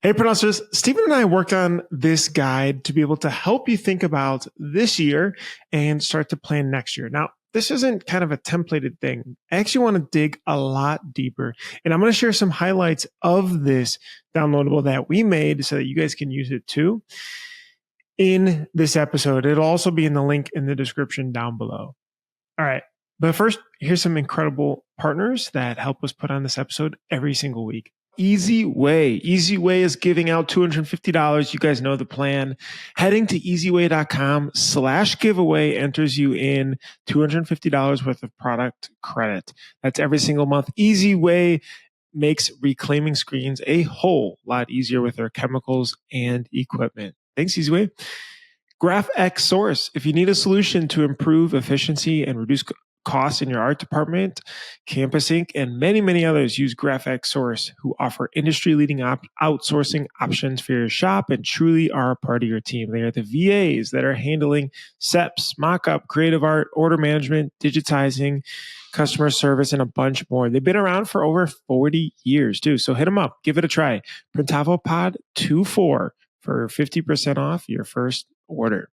Hey, pronouncers, Stephen and I worked on this guide to be able to help you think about this year and start to plan next year. Now, this isn't kind of a templated thing. I actually want to dig a lot deeper, and I'm going to share some highlights of this downloadable that we made so that you guys can use it too in this episode. It'll also be in the link in the description down below. All right. But first, here's some incredible partners that help us put on this episode every single week. Easy Way. Easy Way is giving out $250. You guys know the plan. Heading to easyway.com/giveaway enters you in $250 worth of product credit. That's every single month. Easy Way makes reclaiming screens a whole lot easier with their chemicals and equipment. Thanks, Easy Way. GraphX Source. If you need a solution to improve efficiency and reduce costs in your art department, Campus Ink, and many, many others use GraphX Source, who offer industry-leading outsourcing options for your shop and truly are a part of your team. They are the VAs that are handling SEPs, mockup, creative art, order management, digitizing, customer service, and a bunch more. They've been around for over 40 years, too. So hit them up. Give it a try. Printavo Pod 24 for 50% off your first order.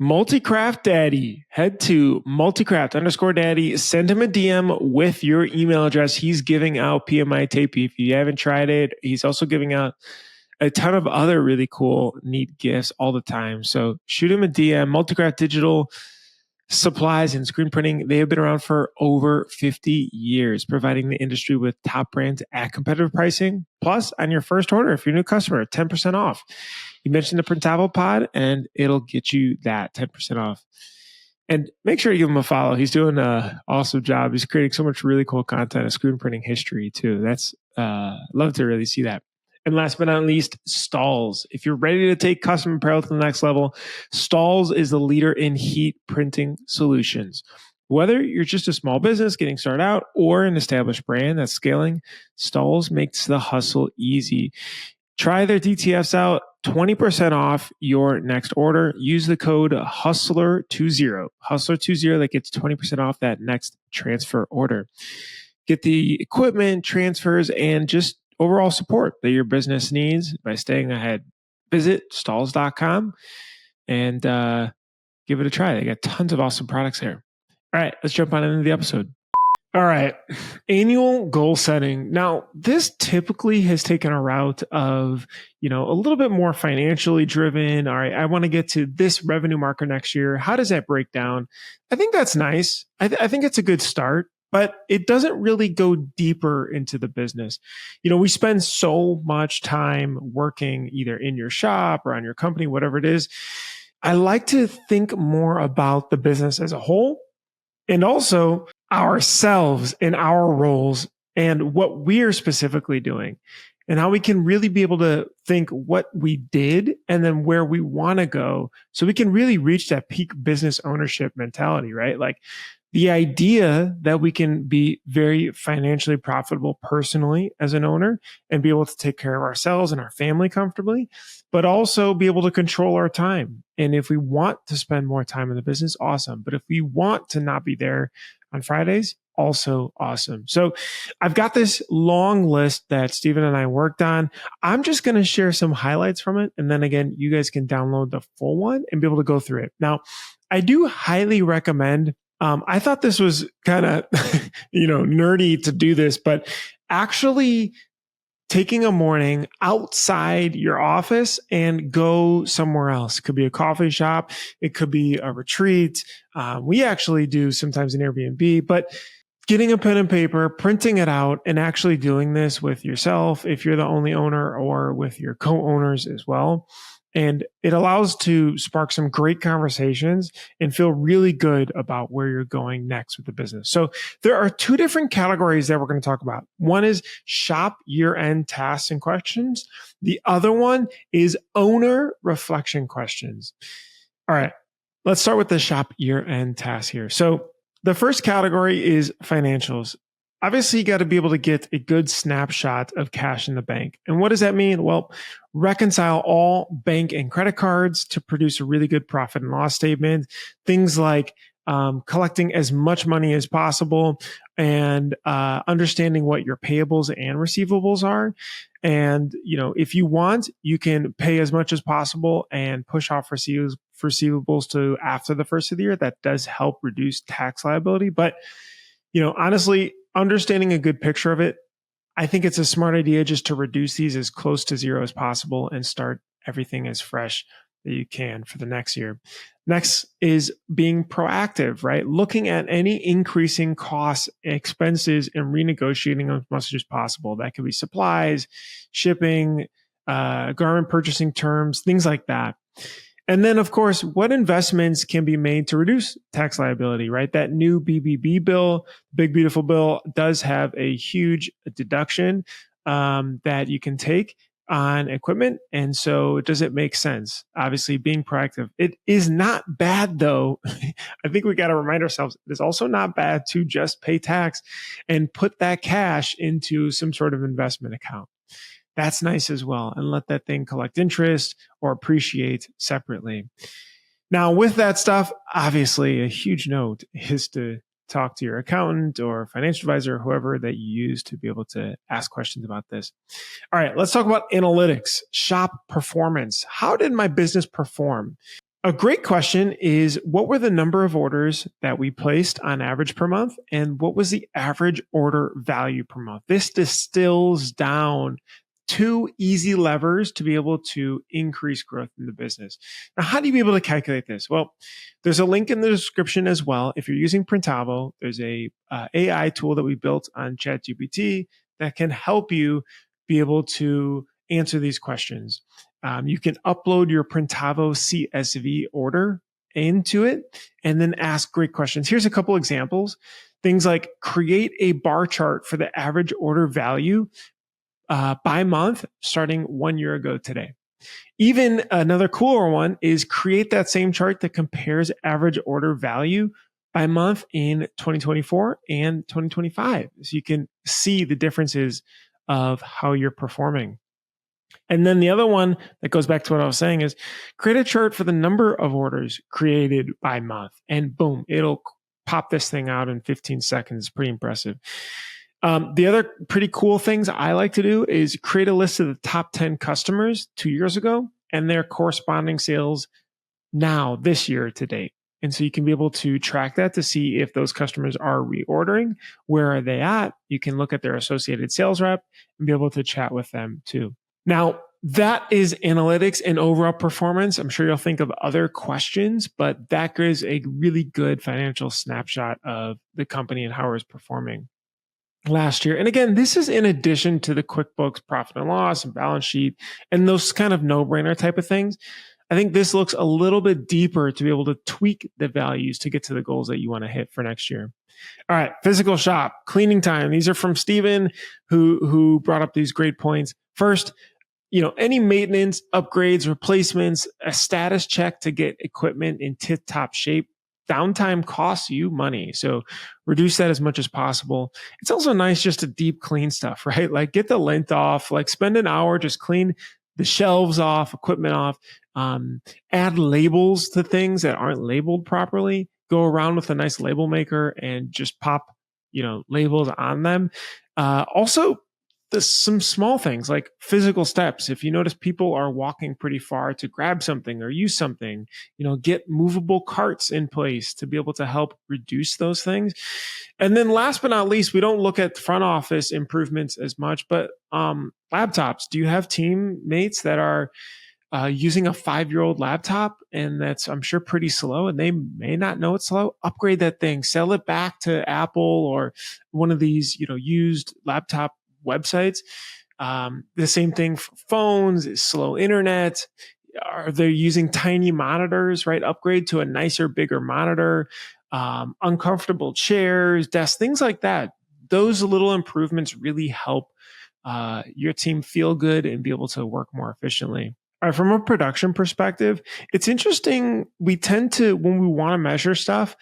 Multicraft Daddy. Head to multicraft_daddy. Send him a DM with your email address. He's giving out PMI tape. If you haven't tried it, he's also giving out a ton of other really cool, neat gifts all the time. So shoot him a DM. Multicraft Digital Supplies and Screen Printing. They have been around for over 50 years, providing the industry with top brands at competitive pricing. Plus, on your first order, if you're a new customer, 10% off. You mentioned the Printavo Pod, and it'll get you that 10% off. And make sure you give him a follow. He's doing an awesome job. He's creating so much really cool content of screen printing history, too. That's love to really see that. And last but not least, Stalls. If you're ready to take custom apparel to the next level, Stalls is the leader in heat printing solutions. Whether you're just a small business getting started out or an established brand that's scaling, Stalls makes the hustle easy. Try their DTFs out, 20% off your next order. Use the code HUSTLER20. HUSTLER20, that gets 20% off that next transfer order. Get the equipment, transfers, and just overall support that your business needs by staying ahead. Visit stalls.com and give it a try. They got tons of awesome products there. All right, let's jump on into the episode. All right, annual goal setting. Now, this typically has taken a route of, a little bit more financially driven. All right, I want to get to this revenue marker next year. How does that break down? I think that's nice. I think it's a good start. But it doesn't really go deeper into the business. We spend so much time working either in your shop or on your company, whatever it is. I like to think more about the business as a whole and also ourselves and our roles and what we're specifically doing and how we can really be able to think what we did and then where we want to go so we can really reach that peak business ownership mentality, right? Like, the idea that we can be very financially profitable personally as an owner and be able to take care of ourselves and our family comfortably, but also be able to control our time. And if we want to spend more time in the business, awesome. But if we want to not be there on Fridays, also awesome. So I've got this long list that Stephen and I worked on. I'm just going to share some highlights from it. And then again, you guys can download the full one and be able to go through it. Now, I do highly recommend I thought this was kind of, nerdy to do this, but actually taking a morning outside your office and go somewhere else. It could be a coffee shop. It could be a retreat. We actually do sometimes an Airbnb, but getting a pen and paper, printing it out, and actually doing this with yourself, if you're the only owner, or with your co-owners as well. And it allows to spark some great conversations and feel really good about where you're going next with the business. So there are two different categories that we're going to talk about. One is shop year-end tasks and questions. The other one is owner reflection questions. All right, let's start with the shop year-end tasks here. So the first category is financials. Obviously, you got to be able to get a good snapshot of cash in the bank. And what does that mean? Well, reconcile all bank and credit cards to produce a really good profit and loss statement. Things like collecting as much money as possible, and understanding what your payables and receivables are. And, if you want, you can pay as much as possible and push off receivables to after the first of the year. That does help reduce tax liability. But, honestly, understanding a good picture of it, I think it's a smart idea just to reduce these as close to zero as possible and start everything as fresh that you can for the next year. Next is being proactive, right? Looking at any increasing costs, expenses, and renegotiating as much as possible. That could be supplies, shipping, garment purchasing terms, things like that. And then, of course, what investments can be made to reduce tax liability, right? That new BBB bill, Big Beautiful Bill, does have a huge deduction that you can take on equipment. And so does it make sense? Obviously, being proactive. It is not bad, though. I think we got to remind ourselves, it's also not bad to just pay tax and put that cash into some sort of investment account. That's nice as well. And let that thing collect interest or appreciate separately. Now, with that stuff, obviously, a huge note is to talk to your accountant or financial advisor, whoever that you use to be able to ask questions about this. All right, let's talk about analytics, shop performance. How did my business perform? A great question is, what were the number of orders that we placed on average per month? And what was the average order value per month? This distills down 2 easy levers to be able to increase growth in the business. Now, how do you be able to calculate this? Well, there's a link in the description as well. If you're using Printavo, there's a AI tool that we built on ChatGPT that can help you be able to answer these questions. You can upload your Printavo CSV order into it and then ask great questions. Here's a couple examples. Things like create a bar chart for the average order value by month starting 1 year ago today. Even another cooler one is create that same chart that compares average order value by month in 2024 and 2025. So you can see the differences of how you're performing. And then the other one that goes back to what I was saying is create a chart for the number of orders created by month. And boom, it'll pop this thing out in 15 seconds. It's pretty impressive. The other pretty cool things I like to do is create a list of the top 10 customers 2 years ago and their corresponding sales now this year to date. And so you can be able to track that to see if those customers are reordering. Where are they at? You can look at their associated sales rep and be able to chat with them too. Now, that is analytics and overall performance. I'm sure you'll think of other questions, but that gives a really good financial snapshot of the company and how it's performing last year. And again, this is in addition to the QuickBooks profit and loss and balance sheet and those kind of no-brainer type of things. I think this looks a little bit deeper to be able to tweak the values to get to the goals that you want to hit for next year. All right, physical shop, cleaning time. These are from Steven, who brought up these great points. First, any maintenance, upgrades, replacements, a status check to get equipment in tip-top shape. Downtime costs you money. So reduce that as much as possible. It's also nice just to deep clean stuff, right? Like get the lint off, like spend an hour, just clean the shelves off, equipment off, add labels to things that aren't labeled properly. Go around with a nice label maker and just pop, labels on them. Also, some small things like physical steps. If you notice people are walking pretty far to grab something or use something, get movable carts in place to be able to help reduce those things. And then last but not least, we don't look at front office improvements as much, but laptops. Do you have teammates that are using a 5-year-old laptop and that's, I'm sure, pretty slow and they may not know it's slow? Upgrade that thing, sell it back to Apple or one of these, used laptop websites. The same thing for phones, slow internet. Are they using tiny monitors, right? Upgrade to a nicer, bigger monitor, uncomfortable chairs, desks, things like that. Those little improvements really help your team feel good and be able to work more efficiently. All right, from a production perspective, it's interesting. We tend to, when we want to measure stuff,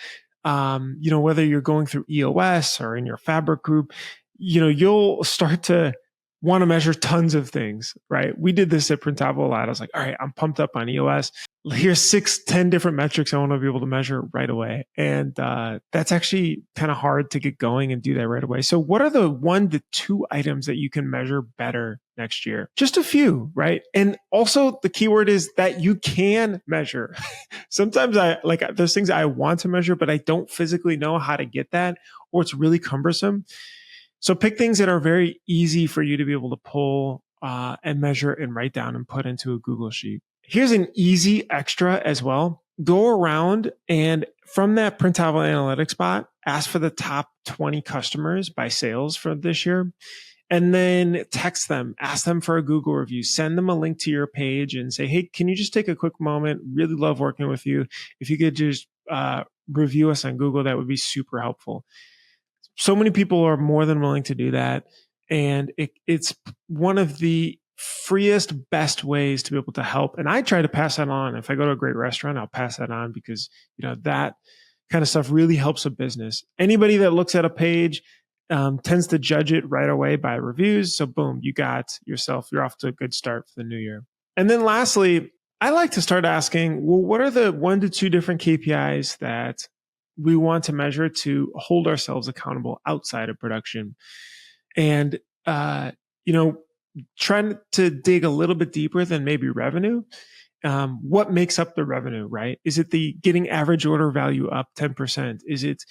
whether you're going through EOS or in your fabric group, you'll start to want to measure tons of things, right? We did this at Printavo a lot. I was like, all right, I'm pumped up on EOS. Here's 10 different metrics I want to be able to measure right away. And that's actually kind of hard to get going and do that right away. So what are the 1 to 2 items that you can measure better next year? Just a few, right? And also the keyword is that you can measure. Sometimes there's things I want to measure, but I don't physically know how to get that, or it's really cumbersome. So pick things that are very easy for you to be able to pull and measure and write down and put into a Google Sheet. Here's an easy extra as well. Go around and from that Printavo Analytics bot, ask for the top 20 customers by sales for this year. And then text them, ask them for a Google review, send them a link to your page and say, hey, can you just take a quick moment? Really love working with you. If you could just review us on Google, that would be super helpful. So many people are more than willing to do that. And it's one of the freest, best ways to be able to help. And I try to pass that on. If I go to a great restaurant, I'll pass that on because, that kind of stuff really helps a business. Anybody that looks at a page tends to judge it right away by reviews. So boom, you're off to a good start for the new year. And then lastly, I like to start asking, well, what are the 1 to 2 different KPIs that we want to measure to hold ourselves accountable outside of production? And, trying to dig a little bit deeper than maybe revenue. What makes up the revenue, right? Is it the getting average order value up 10%? Is it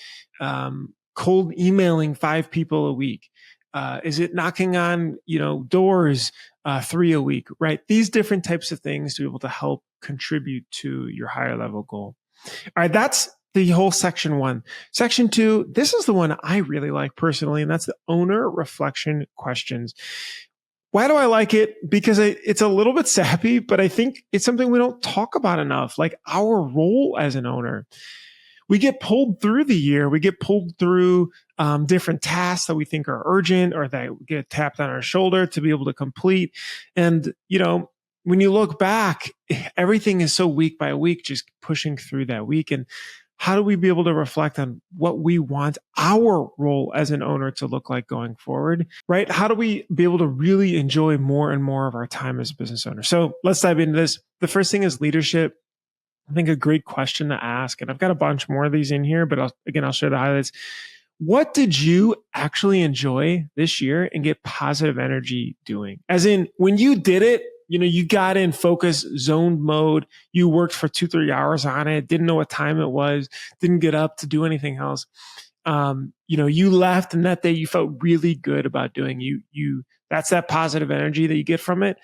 cold emailing 5 people a week? Is it knocking on, doors 3 a week, right? These different types of things to be able to help contribute to your higher level goal. All right, that's the whole section 1. Section 2, this is the one I really like personally, and that's the owner reflection questions. Why do I like it? Because it's a little bit sappy, but I think it's something we don't talk about enough, like our role as an owner. We get pulled through the year. We get pulled through different tasks that we think are urgent or that get tapped on our shoulder to be able to complete. And, when you look back, everything is so week by week, just pushing through that week. And how do we be able to reflect on what we want our role as an owner to look like going forward, right? How do we be able to really enjoy more and more of our time as a business owner? So let's dive into this. The first thing is leadership. I think a great question to ask, and I've got a bunch more of these in here, but I'll share the highlights. What did you actually enjoy this year and get positive energy doing? As in, when you did it, you got in focus zone mode. You worked for 2-3 hours on it, didn't know what time it was, didn't get up to do anything else. You left and that day you felt really good about doing that's that positive energy that you get from it.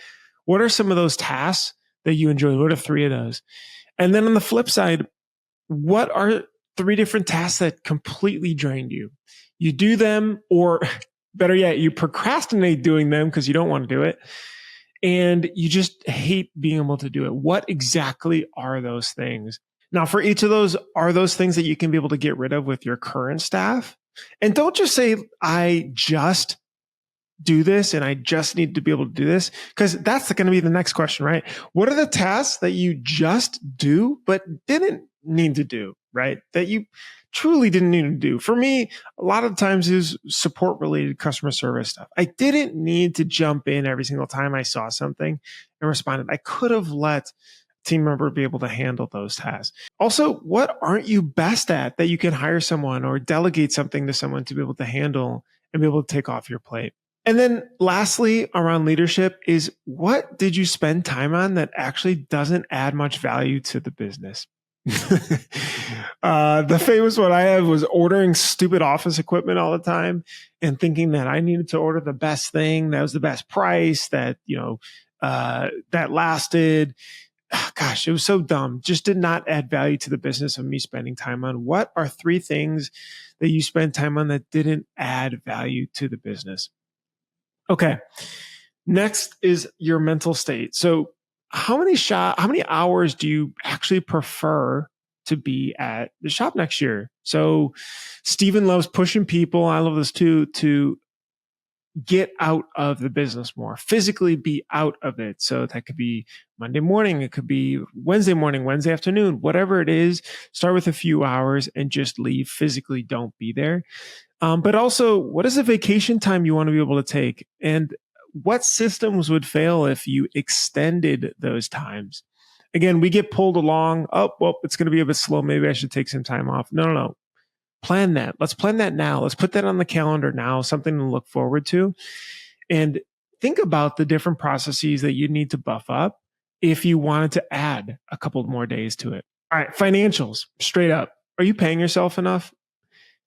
What are some of those tasks that you enjoyed? What are 3 of those? And then on the flip side, what are 3 different tasks that completely drained you? You do them, or better yet, you procrastinate doing them because you don't want to do it. And you just hate being able to do it. What exactly are those things? Now, for each of those, are those things that you can be able to get rid of with your current staff? And don't just say, I just do this and I just need to be able to do this, because that's going to be the next question, right? What are the tasks that you just do but didn't need to do, right? That you truly didn't need to do. For me, a lot of times is support related customer service stuff. I didn't need to jump in every single time I saw something and responded. I could have let a team member be able to handle those tasks. Also, what aren't you best at that you can hire someone or delegate something to someone to be able to handle and be able to take off your plate? And then lastly, around leadership is, what did you spend time on that actually doesn't add much value to the business? The famous one I have was ordering stupid office equipment all the time and thinking that I needed to order the best thing that was the best price, that that lasted. Gosh, it was so dumb. Just did not add value to the business of me spending time on. What are 3 things that you spend time on that didn't add value to the business? Okay. Next is your mental state. So how many hours do you actually prefer to be at the shop next year? So Steven loves pushing people. I love this too, to get out of the business more, physically be out of it. So that could be Monday morning. It could be Wednesday morning, Wednesday afternoon, whatever it is. Start with a few hours and just leave. Physically don't be there. But also, what is the vacation time you want to be able to take? And what systems would fail if you extended those times? Again, we get pulled along. Oh, well, it's going to be a bit slow. Maybe I should take some time off. No. Plan that. Let's plan that now. Let's put that on the calendar now, something to look forward to. And think about the different processes that you need to buff up if you wanted to add a couple more days to it. All right, financials, straight up. Are you paying yourself enough?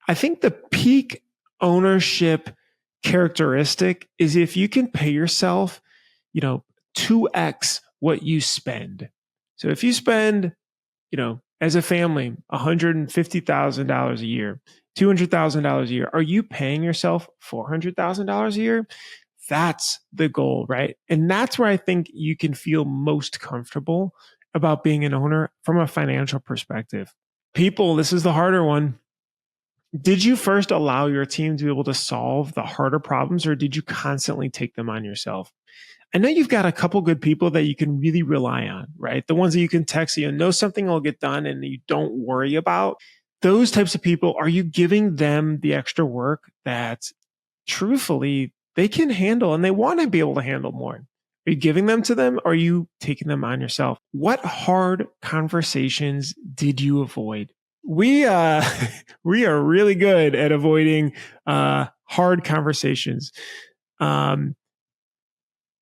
I think the peak ownership characteristic is if you can pay yourself, 2x what you spend. So if you spend, as a family, $150,000 a year, $200,000 a year, are you paying yourself $400,000 a year? That's the goal, right? And that's where I think you can feel most comfortable about being an owner from a financial perspective. People, this is the harder one. Did you first allow your team to be able to solve the harder problems, or did you constantly take them on yourself? I know you've got a couple good people that you can really rely on, right? The ones that you can text, know something will get done and you don't worry about. Those types of people, are you giving them the extra work that truthfully they can handle and they want to be able to handle more? Are you giving them to them, or are you taking them on yourself? What hard conversations did you avoid? We are really good at avoiding hard conversations.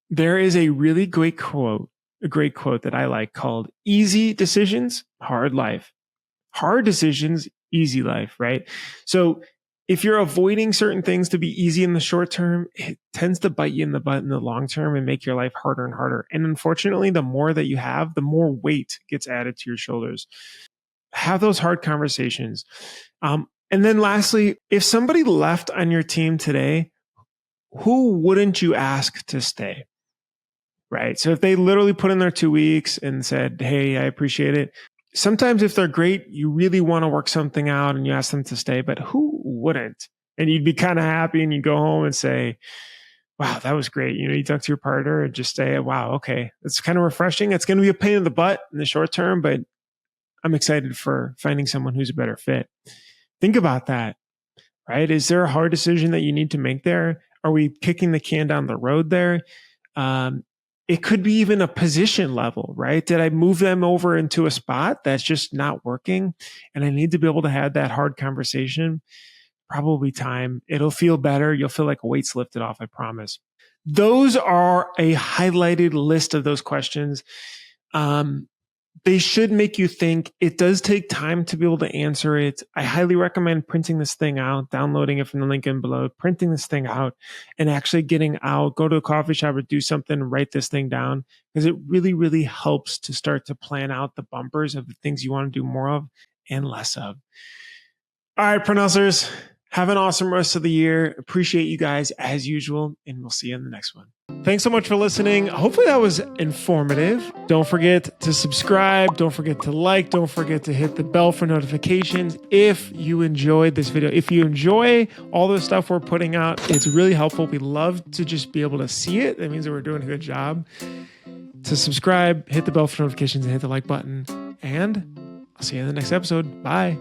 There is a really great quote that I like called "Easy decisions, hard life. Hard decisions, easy life," right? So if you're avoiding certain things to be easy in the short term, it tends to bite you in the butt in the long term and make your life harder and harder. And unfortunately, the more that you have, the more weight gets added to your shoulders. Have those hard conversations. And then lastly, if somebody left on your team today, who wouldn't you ask to stay? Right? So if they literally put in their 2 weeks and said, "Hey, I appreciate it." Sometimes if they're great, you really want to work something out and you ask them to stay, but who wouldn't? And you'd be kind of happy and you go home and say, "Wow, that was great." You talk to your partner and just say, "Wow, okay. It's kind of refreshing. It's going to be a pain in the butt in the short term, but I'm excited for finding someone who's a better fit." Think about that, right? Is there a hard decision that you need to make there? Are we kicking the can down the road there? It could be even a position level, right? Did I move them over into a spot that's just not working? And I need to be able to have that hard conversation. Probably time. It'll feel better. You'll feel like a weight's lifted off, I promise. Those are a highlighted list of those questions. They should make you think. It does take time to be able to answer it. I highly recommend printing this thing out, downloading it from the link in below, printing this thing out, and actually getting out, go to a coffee shop or do something, write this thing down, because it really, really helps to start to plan out the bumpers of the things you want to do more of and less of. All right, printelsers, have an awesome rest of the year. Appreciate you guys as usual, and we'll see you in the next one. Thanks so much for listening. Hopefully that was informative. Don't forget to subscribe. Don't forget to like. Don't forget to hit the bell for notifications if you enjoyed this video. If you enjoy all the stuff we're putting out, it's really helpful. We love to just be able to see it. That means that we're doing a good job. To subscribe, hit the bell for notifications, and hit the like button. And I'll see you in the next episode. Bye.